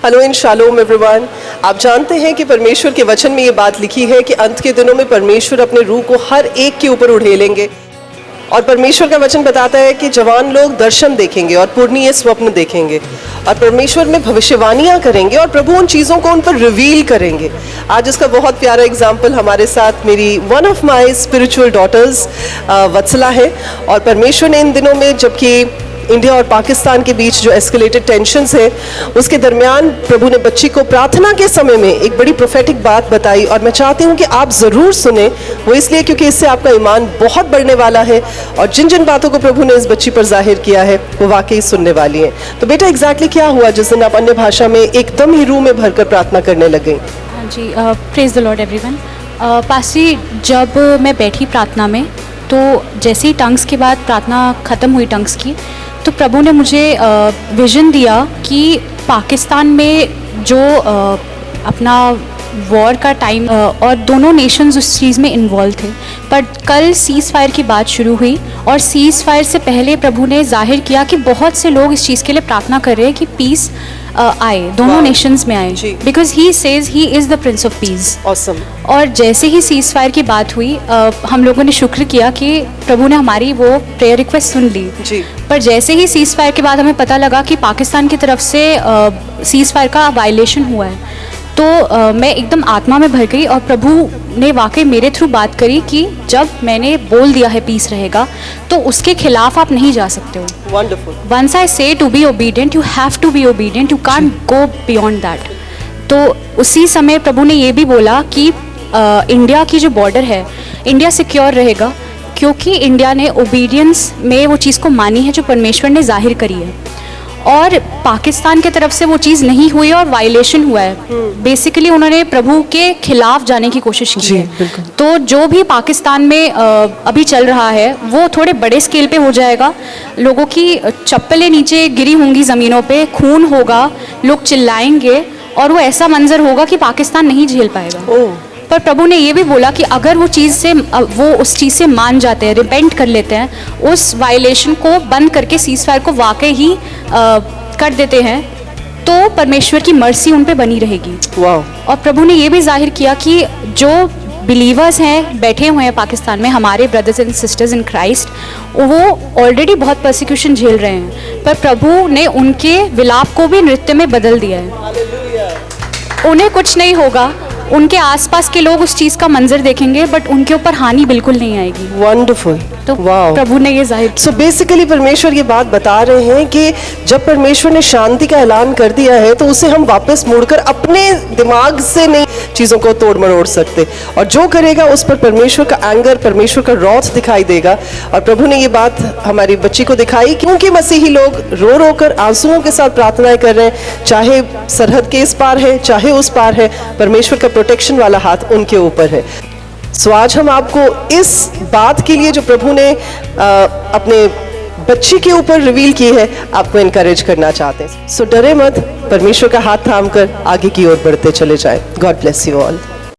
Hello इन shalom everyone. आप जानते हैं कि परमेश्वर के वचन में ये बात लिखी है कि अंत के दिनों में परमेश्वर अपने रूह को हर एक के ऊपर उड़ेलेंगे। और परमेश्वर का वचन बताता है कि जवान लोग दर्शन देखेंगे और पुरनीय स्वप्न देखेंगे और परमेश्वर में भविष्यवाणियां करेंगे और प्रभु उन चीज़ों को उन पर रिवील करेंगे। आज इसका बहुत प्यारा एग्जाम्पल हमारे साथ मेरी one of my spiritual daughters Vatsala है। और परमेश्वर ने इन दिनों में, जबकि इंडिया और पाकिस्तान के बीच जो एस्केलेटेड टेंशन्स है, उसके दरमियान प्रभु ने बच्ची को प्रार्थना के समय में एक बड़ी प्रोफेटिक बात बताई और मैं चाहती हूँ कि आप ज़रूर सुने। वो इसलिए क्योंकि इससे आपका ईमान बहुत बढ़ने वाला है और जिन जिन बातों को प्रभु ने इस बच्ची पर जाहिर किया है वो वाकई सुनने वाली हैं। तो बेटा, एग्जैक्टली क्या हुआ जिस दिन आप अन्य भाषा में एकदम ही रूह में भरकर प्रार्थना करने लग गई? हाँ जी, प्रेज द लॉर्ड एवरीवन। पासी, जब मैं बैठी प्रार्थना में तो जैसे ही टंग्स के बाद प्रार्थना ख़त्म हुई टंग्स की, तो प्रभु ने मुझे विज़न दिया कि पाकिस्तान में जो अपना वॉर का टाइम और दोनों नेशंस उस चीज़ में इन्वॉल्व थे, पर कल सीज़ फायर की बात शुरू हुई और सीज़ फायर से पहले प्रभु ने जाहिर किया कि बहुत से लोग इस चीज़ के लिए प्रार्थना कर रहे हैं कि पीस आए, दोनों नेशंस में आए, because he says he is the Prince of peace. Awesome. और जैसे ही सीज़ फायर की बात हुई, हम लोगों ने शुक्र किया कि प्रभु ने हमारी वो प्रेयर रिक्वेस्ट सुन ली जी। पर जैसे ही सीज़ फायर के बाद हमें पता लगा कि पाकिस्तान की तरफ से सीज़ फायर का वायलेशन हुआ है, तो मैं एकदम आत्मा में भर गई और प्रभु ने वाकई मेरे थ्रू बात करी कि जब मैंने बोल दिया है पीस रहेगा तो उसके खिलाफ आप नहीं जा सकते हो। Wonderful. Once I say to be obedient, you have to be obedient, you can't go beyond that. तो उसी समय प्रभु ने ये भी बोला कि इंडिया की जो बॉर्डर है, इंडिया सिक्योर रहेगा क्योंकि इंडिया ने ओबीडियंस में वो चीज़ को मानी है जो परमेश्वर ने जाहिर करी है, और पाकिस्तान की तरफ से वो चीज़ नहीं हुई और वायलेशन हुआ है। बेसिकली उन्होंने प्रभु के खिलाफ जाने की कोशिश की है। तो जो भी पाकिस्तान में अभी चल रहा है वो थोड़े बड़े स्केल पे हो जाएगा, लोगों की चप्पलें नीचे गिरी होंगी ज़मीनों पे, खून होगा, लोग चिल्लाएंगे और वो ऐसा मंजर होगा कि पाकिस्तान नहीं झेल पाएगा। पर प्रभु ने ये भी बोला कि अगर वो चीज़ से वो उस चीज़ से मान जाते हैं, रिपेंट कर लेते हैं, उस वायलेशन को बंद करके सीज़ फायर को वाकई ही कर देते हैं, तो परमेश्वर की मर्सी उन पे बनी रहेगी। वाह। और प्रभु ने ये भी जाहिर किया कि जो बिलीवर्स हैं बैठे हुए हैं पाकिस्तान में, हमारे brothers and sisters in Christ, वो ऑलरेडी बहुत परसिक्यूशन झेल रहे हैं, पर प्रभु ने उनके विलाप को भी नृत्य में बदल दिया है। उन्हें कुछ नहीं होगा, उनके आसपास के लोग उस चीज़ का मंजर देखेंगे बट उनके ऊपर हानि बिल्कुल नहीं आएगी। वंडरफुल। तो प्रभु ने ये जाहिर किया। सो बेसिकली परमेश्वर ये बात बता रहे हैं कि जब परमेश्वर ने शांति का ऐलान कर दिया है तो उसे हम वापस मुड़कर अपने दिमाग से नहीं चीज़ों को तोड़ मरोड़ सकते, और जो करेगा उस पर परमेश्वर का एंगर, परमेश्वर का रौथ दिखाई देगा। और प्रभु ने ये बात हमारी बच्ची को दिखाई क्योंकि मसीही लोग रो रो कर आंसुओं के साथ प्रार्थनाएं कर रहे हैं, चाहे सरहद के इस पार है चाहे उस पार है, परमेश्वर का प्रोटेक्शन वाला हाथ उनके ऊपर है। सो आज हम आपको इस बात के लिए जो प्रभु ने अपने बच्ची के ऊपर रिवील की है, आपको इनकरेज करना चाहते हैं। सो डरे मत, परमेश्वर का हाथ थाम कर आगे की ओर बढ़ते चले जाएं। God bless you all.